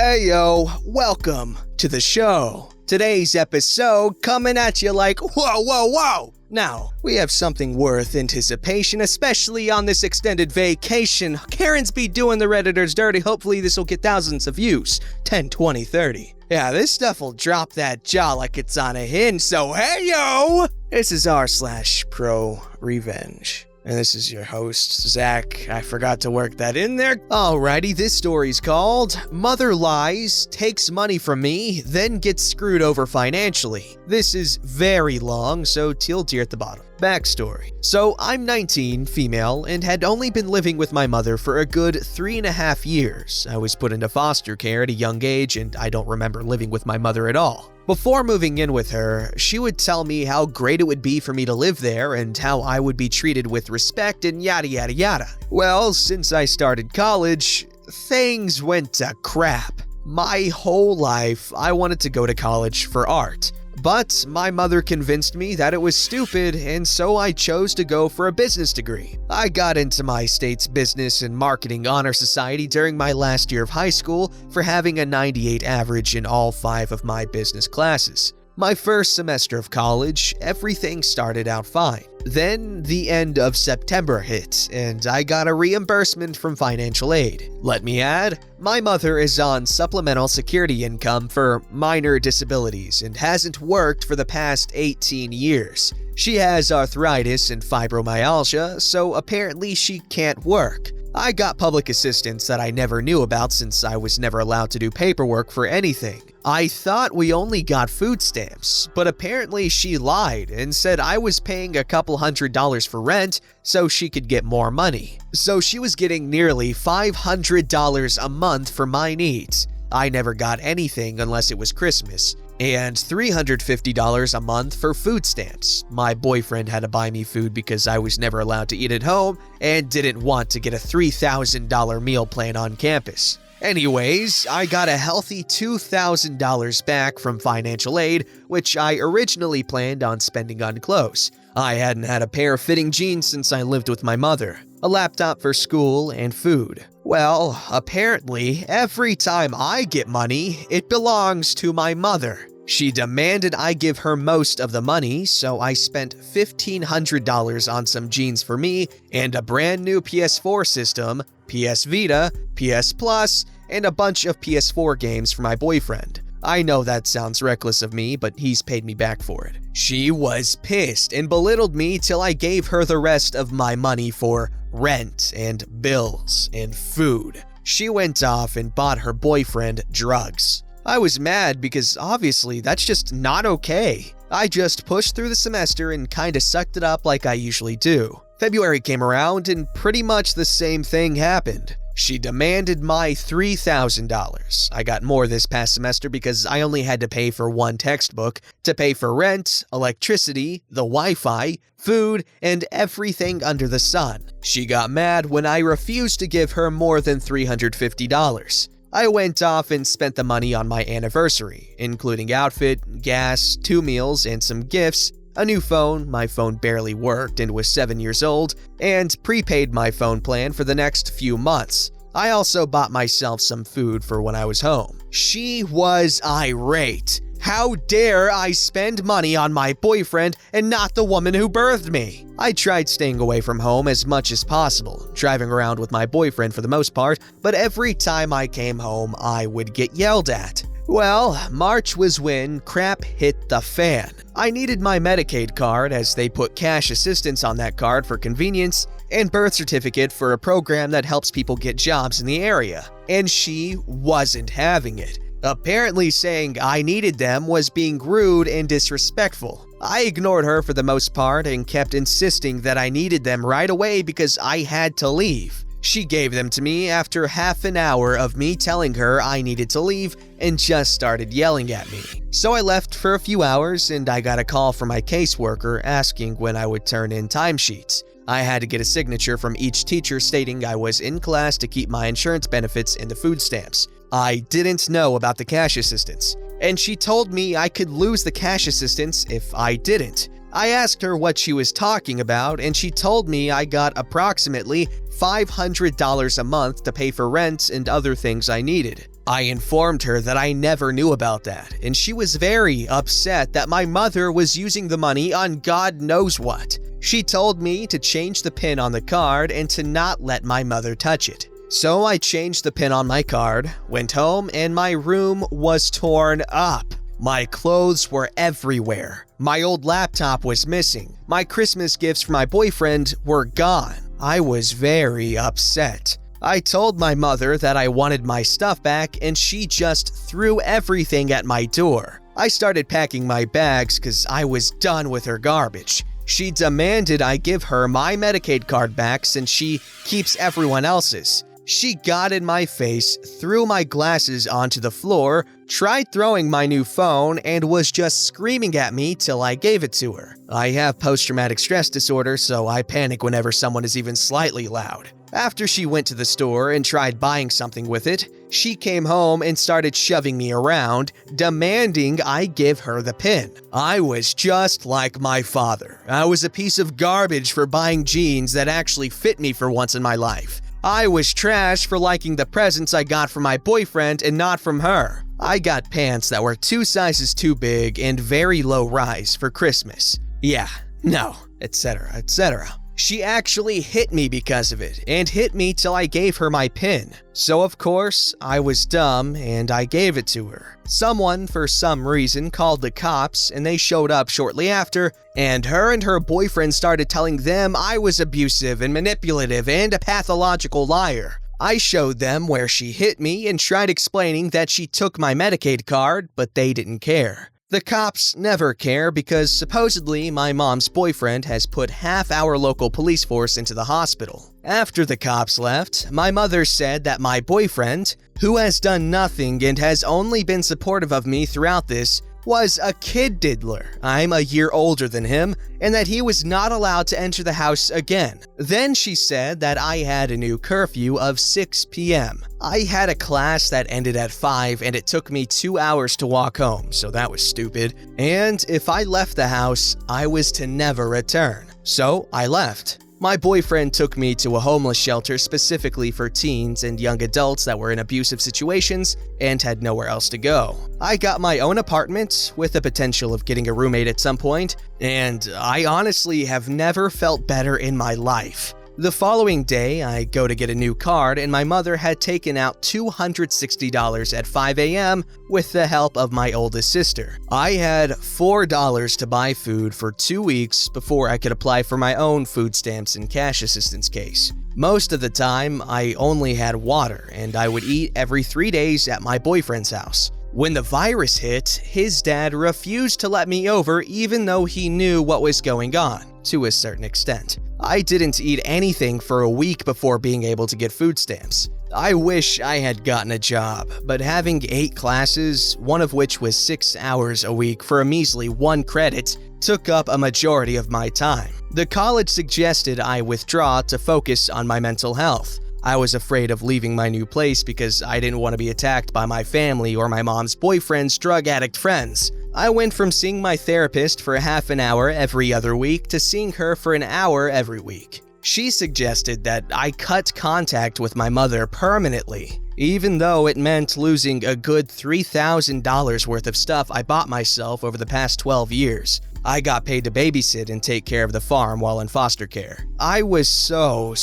Hey yo, welcome to the show. Today's episode coming at you like whoa. Now, we have something worth anticipation, especially on this extended vacation. Karen's be doing the Redditors dirty. Hopefully this will get thousands of views. 10, 20, 30. Yeah, this stuff will drop that jaw like it's on a hinge, so hey yo! This is r/ProRevenge. And this is your host, Zach. I forgot to work that in there. Alrighty, this story's called Mother Lies, Takes Money from Me, Then Gets Screwed Over Financially. This is very long, so teal deer at the bottom. Backstory. So, I'm 19, female, and had only been living with my mother for a good 3.5 years. I was put into foster care at a young age, and I don't remember living with my mother at all. Before moving in with her, she would tell me how great it would be for me to live there and how I would be treated with respect and yada yada yada. Well, since I started college, things went to crap. My whole life, I wanted to go to college for art. But my mother convinced me that it was stupid, and so I chose to go for a business degree. I got into my state's business and marketing honor society during my last year of high school for having a 98 average in all 5 of my business classes. My first semester of college, everything started out fine. Then the end of September hit, and I got a reimbursement from financial aid. Let me add, my mother is on supplemental security income for minor disabilities and hasn't worked for the past 18 years. She has arthritis and fibromyalgia, so apparently she can't work. I got public assistance that I never knew about since I was never allowed to do paperwork for anything. I thought we only got food stamps, but apparently she lied and said I was paying a couple $100s for rent so she could get more money. So she was getting nearly $500 a month for my needs. I never got anything unless it was Christmas, and $350 a month for food stamps. My boyfriend had to buy me food because I was never allowed to eat at home and didn't want to get a $3,000 meal plan on campus. Anyways, I got a healthy $2,000 back from financial aid, which I originally planned on spending on clothes. I hadn't had a pair of fitting jeans since I lived with my mother, a laptop for school, and food. Well, apparently, every time I get money, it belongs to my mother. She demanded I give her most of the money, so I spent $1,500 on some jeans for me and a brand new PS4 system, PS Vita, PS Plus, and a bunch of PS4 games for my boyfriend. I know that sounds reckless of me, but he's paid me back for it. She was pissed and belittled me till I gave her the rest of my money for rent and bills and food. She went off and bought her boyfriend drugs. I was mad because obviously that's just not okay. I just pushed through the semester and kinda sucked it up like I usually do. February came around and pretty much the same thing happened. She demanded my $3,000. I got more this past semester because I only had to pay for one textbook, to pay for rent, electricity, the Wi-Fi, food, and everything under the sun. She got mad when I refused to give her more than $350. I went off and spent the money on my anniversary, including outfit, gas, 2 meals, and some gifts, a new phone, my phone barely worked and was 7 years old, and prepaid my phone plan for the next few months. I also bought myself some food for when I was home. She was irate. How dare I spend money on my boyfriend and not the woman who birthed me? I tried staying away from home as much as possible, driving around with my boyfriend for the most part, but every time I came home, I would get yelled at. Well, March was when crap hit the fan. I needed my Medicaid card as they put cash assistance on that card for convenience and birth certificate for a program that helps people get jobs in the area, and she wasn't having it. Apparently saying I needed them was being rude and disrespectful. I ignored her for the most part and kept insisting that I needed them right away because I had to leave. She gave them to me after half an hour of me telling her I needed to leave and just started yelling at me. So I left for a few hours and I got a call from my caseworker asking when I would turn in timesheets. I had to get a signature from each teacher stating I was in class to keep my insurance benefits and the food stamps. I didn't know about the cash assistance, and she told me I could lose the cash assistance if I didn't. I asked her what she was talking about, and she told me I got approximately $500 a month to pay for rent and other things I needed. I informed her that I never knew about that, and she was very upset that my mother was using the money on God knows what. She told me to change the PIN on the card and to not let my mother touch it. So I changed the PIN on my card, went home, and my room was torn up. My clothes were everywhere. My old laptop was missing. My Christmas gifts for my boyfriend were gone. I was very upset. I told my mother that I wanted my stuff back, and she just threw everything at my door. I started packing my bags because I was done with her garbage. She demanded I give her my Medicaid card back since she keeps everyone else's. She got in my face, threw my glasses onto the floor, tried throwing my new phone, and was just screaming at me till I gave it to her. I have post-traumatic stress disorder, so I panic whenever someone is even slightly loud. After she went to the store and tried buying something with it, she came home and started shoving me around, demanding I give her the PIN. I was just like my father. I was a piece of garbage for buying jeans that actually fit me for once in my life. I was trash for liking the presents I got from my boyfriend and not from her. I got pants that were 2 sizes too big and very low rise for Christmas. Yeah, no, etc., etc. She actually hit me because of it, and hit me till I gave her my PIN. So of course, I was dumb and I gave it to her. Someone, for some reason, called the cops and they showed up shortly after, and her boyfriend started telling them I was abusive and manipulative and a pathological liar. I showed them where she hit me and tried explaining that she took my Medicaid card, but they didn't care. The cops never care because supposedly my mom's boyfriend has put half our local police force into the hospital. After the cops left, my mother said that my boyfriend, who has done nothing and has only been supportive of me throughout this, was a kid diddler. I'm a year older than him, and that he was not allowed to enter the house again. Then she said that I had a new curfew of 6 p.m. I had a class that ended at 5 and it took me 2 hours to walk home, so that was stupid. And if I left the house, I was to never return. So I left. My boyfriend took me to a homeless shelter specifically for teens and young adults that were in abusive situations and had nowhere else to go. I got my own apartment with the potential of getting a roommate at some point, and I honestly have never felt better in my life. The following day, I go to get a new card and my mother had taken out $260 at 5 a.m. with the help of my oldest sister. I had $4 to buy food for 2 weeks before I could apply for my own food stamps and cash assistance case. Most of the time, I only had water and I would eat every 3 days at my boyfriend's house. When the virus hit, his dad refused to let me over even though he knew what was going on, to a certain extent. I didn't eat anything for a week before being able to get food stamps. I wish I had gotten a job, but having 8 classes, one of which was 6 hours a week for a measly 1 credit, took up a majority of my time. The college suggested I withdraw to focus on my mental health. I was afraid of leaving my new place because I didn't want to be attacked by my family or my mom's boyfriend's drug addict friends. I went from seeing my therapist for half an hour every other week to seeing her for an hour every week. She suggested that I cut contact with my mother permanently, even though it meant losing a good $3,000 worth of stuff I bought myself over the past 12 years. I got paid to babysit and take care of the farm while in foster care. I was so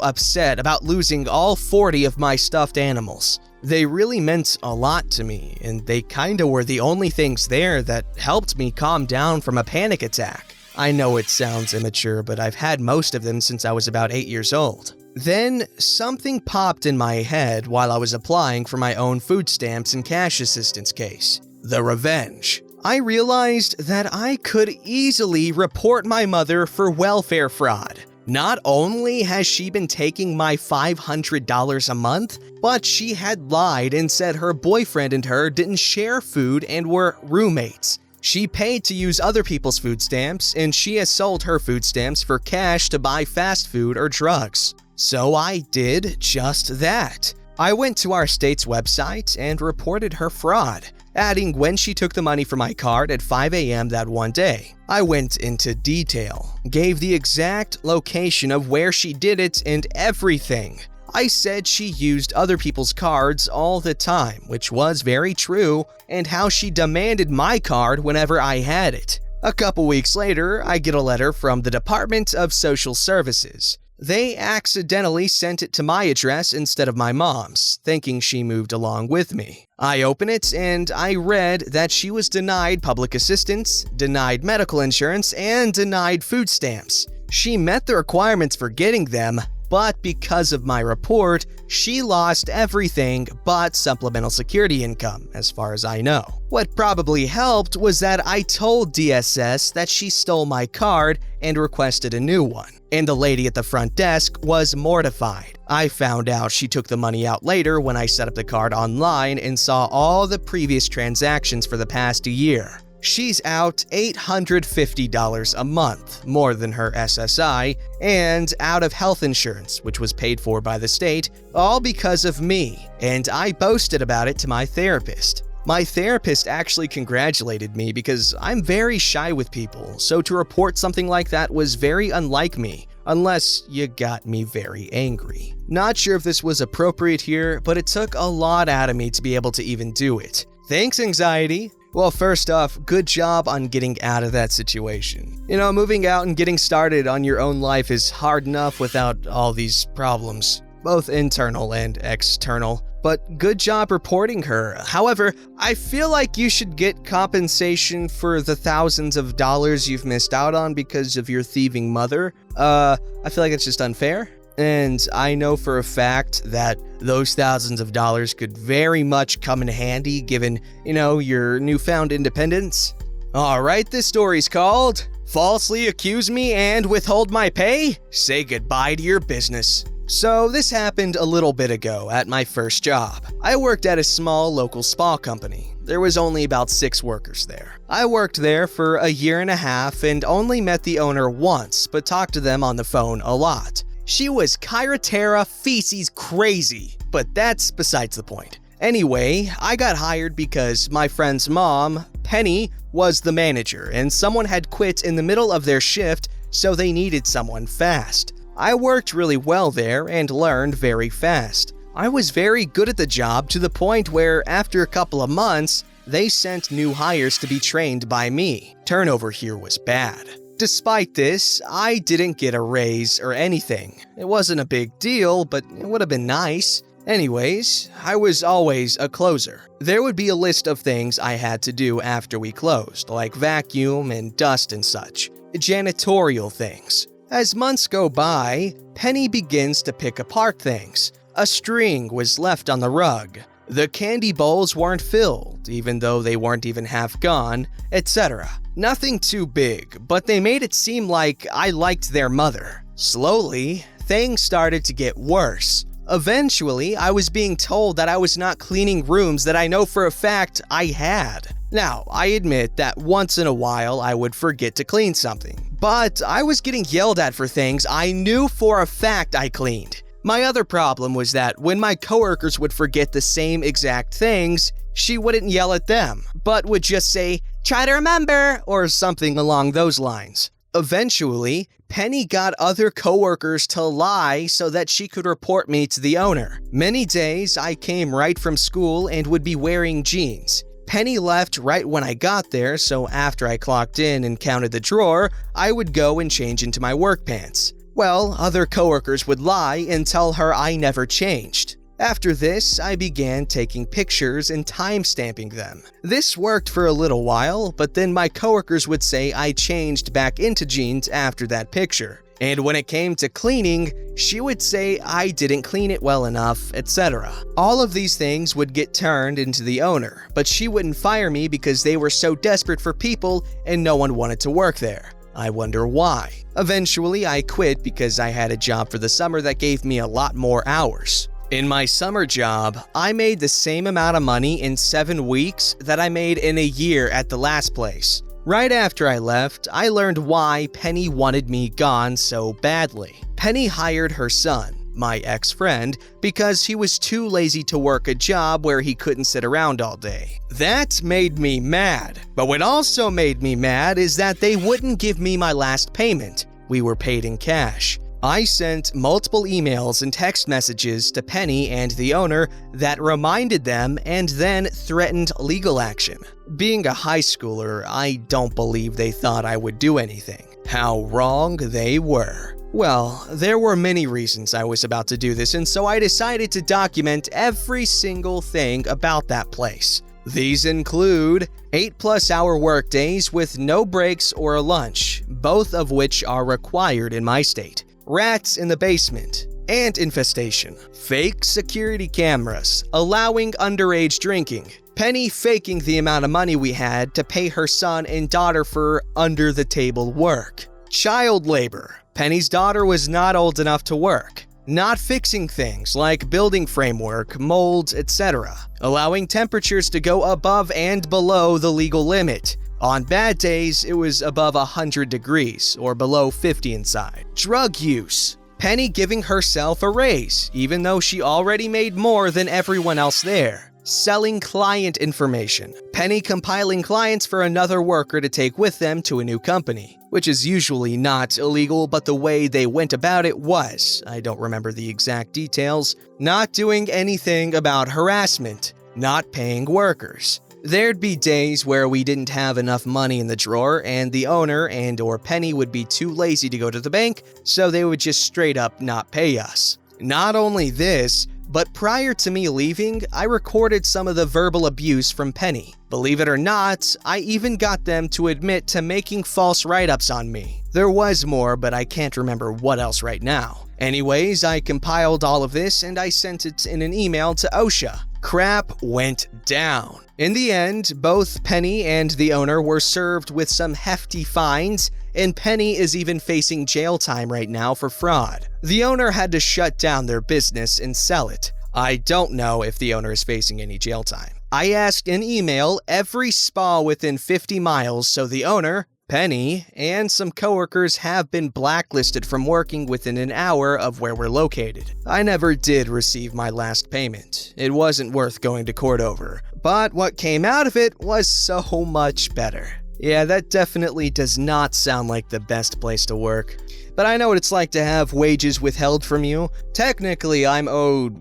upset about losing all 40 of my stuffed animals. They really meant a lot to me, and they kinda were the only things there that helped me calm down from a panic attack. I know it sounds immature, but I've had most of them since I was about 8 years old. Then, something popped in my head while I was applying for my own food stamps and cash assistance case. The revenge. I realized that I could easily report my mother for welfare fraud. Not only has she been taking my $500 a month, but she had lied and said her boyfriend and her didn't share food and were roommates. She paid to use other people's food stamps, and she has sold her food stamps for cash to buy fast food or drugs. So I did just that. I went to our state's website and reported her fraud. adding when she took the money from my card at 5 a.m. that one day. I went into detail, gave the exact location of where she did it and everything. I said she used other people's cards all the time, which was very true, and how she demanded my card whenever I had it. A couple weeks later, I get a letter from the Department of Social Services. They accidentally sent it to my address instead of my mom's, thinking she moved along with me. I open it and I read that she was denied public assistance, denied medical insurance, and denied food stamps. She met the requirements for getting them, but because of my report, she lost everything but supplemental security income, as far as I know. What probably helped was that I told DSS that she stole my card and requested a new one, and the lady at the front desk was mortified. I found out she took the money out later when I set up the card online and saw all the previous transactions for the past year. She's out $850 a month, more than her SSI, and out of health insurance, which was paid for by the state, all because of me, and I boasted about it to my therapist. My therapist actually congratulated me because I'm very shy with people, so to report something like that was very unlike me, unless you got me very angry. Not sure if this was appropriate here, but it took a lot out of me to be able to even do it. Thanks, anxiety. Well, first off, good job on getting out of that situation. Moving out and getting started on your own life is hard enough without all these problems, both internal and external. But good job reporting her. However, I feel like you should get compensation for the thousands of dollars you've missed out on because of your thieving mother. I feel like it's just unfair. And I know for a fact that those thousands of dollars could very much come in handy given, your newfound independence. Alright, this story's called Falsely Accuse Me and Withhold My Pay? Say goodbye to your business. So this happened a little bit ago at my first job. I worked at a small local spa company. There was only about 6 workers there. I worked there for a year and a half and only met the owner once, but talked to them on the phone a lot. She was Kyra feces crazy, but that's besides the point. Anyway, I got hired because my friend's mom, Penny, was the manager and someone had quit in the middle of their shift, so they needed someone fast. I worked really well there and learned very fast. I was very good at the job to the point where after a couple of months, they sent new hires to be trained by me. Turnover here was bad. Despite this, I didn't get a raise or anything. It wasn't a big deal, but it would have been nice. Anyways, I was always a closer. There would be a list of things I had to do after we closed, like vacuum and dust and such. Janitorial things. As months go by, Penny begins to pick apart things. A string was left on the rug. The candy bowls weren't filled, even though they weren't even half gone, etc. Nothing too big, but they made it seem like I liked their mother. Slowly, things started to get worse. Eventually, I was being told that I was not cleaning rooms that I know for a fact I had. Now, I admit that once in a while I would forget to clean something, but I was getting yelled at for things I knew for a fact I cleaned. My other problem was that when my coworkers would forget the same exact things, she wouldn't yell at them, but would just say, "Try to remember," or something along those lines. Eventually, Penny got other coworkers to lie so that she could report me to the owner. Many days, I came right from school and would be wearing jeans. Penny left right when I got there, so after I clocked in and counted the drawer, I would go and change into my work pants. Well, other coworkers would lie and tell her I never changed. After this, I began taking pictures and time-stamping them. This worked for a little while, but then my coworkers would say I changed back into jeans after that picture. And when it came to cleaning, she would say I didn't clean it well enough, etc. All of these things would get turned into the owner, but she wouldn't fire me because they were so desperate for people and no one wanted to work there. I wonder why. Eventually, I quit because I had a job for the summer that gave me a lot more hours. In my summer job, I made the same amount of money in 7 weeks that I made in a year at the last place. Right after I left, I learned why Penny wanted me gone so badly. Penny hired her son, my ex-friend, because he was too lazy to work a job where he couldn't sit around all day. That made me mad. But what also made me mad is that they wouldn't give me my last payment. We were paid in cash. I sent multiple emails and text messages to Penny and the owner that reminded them and then threatened legal action. Being a high schooler, I don't believe they thought I would do anything. How wrong they were. Well, there were many reasons I was about to do this, and so I decided to document every single thing about that place. These include 8+ hour workdays with no breaks or a lunch, both of which are required in my state. Rats in the basement, ant infestation, fake security cameras, allowing underage drinking, Penny faking the amount of money we had to pay her son and daughter for under-the-table work, child labor, Penny's daughter was not old enough to work, not fixing things like building framework, molds, etc., allowing temperatures to go above and below the legal limit. On bad days, it was above 100 degrees or below 50 inside. Drug use. Penny giving herself a raise, even though she already made more than everyone else there. Selling client information. Penny compiling clients for another worker to take with them to a new company, which is usually not illegal, but the way they went about it was. I don't remember the exact details. Not doing anything about harassment. Not paying workers. There'd be days where we didn't have enough money in the drawer and the owner and or Penny would be too lazy to go to the bank, so they would just straight up not pay us. Not only this, but prior to me leaving, I recorded some of the verbal abuse from Penny. Believe it or not, I even got them to admit to making false write-ups on me. There was more, but I can't remember what else right now. Anyways, I compiled all of this and I sent it in an email to OSHA. Crap went down. In the end, both Penny and the owner were served with some hefty fines, and Penny is even facing jail time right now for fraud. The owner had to shut down their business and sell it. I don't know if the owner is facing any jail time. I asked in email every spa within 50 miles, so the owner, Penny, and some coworkers have been blacklisted from working within an hour of where we're located. I never did receive my last payment. It wasn't worth going to court over. But what came out of it was so much better. Yeah, that definitely does not sound like the best place to work. But I know what it's like to have wages withheld from you. Technically, I'm owed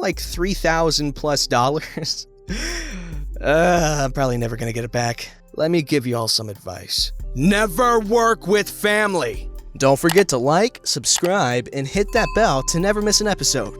like $3,000+. I'm probably never gonna get it back. Let me give you all some advice. Never work with family! Don't forget to like, subscribe, and hit that bell to never miss an episode.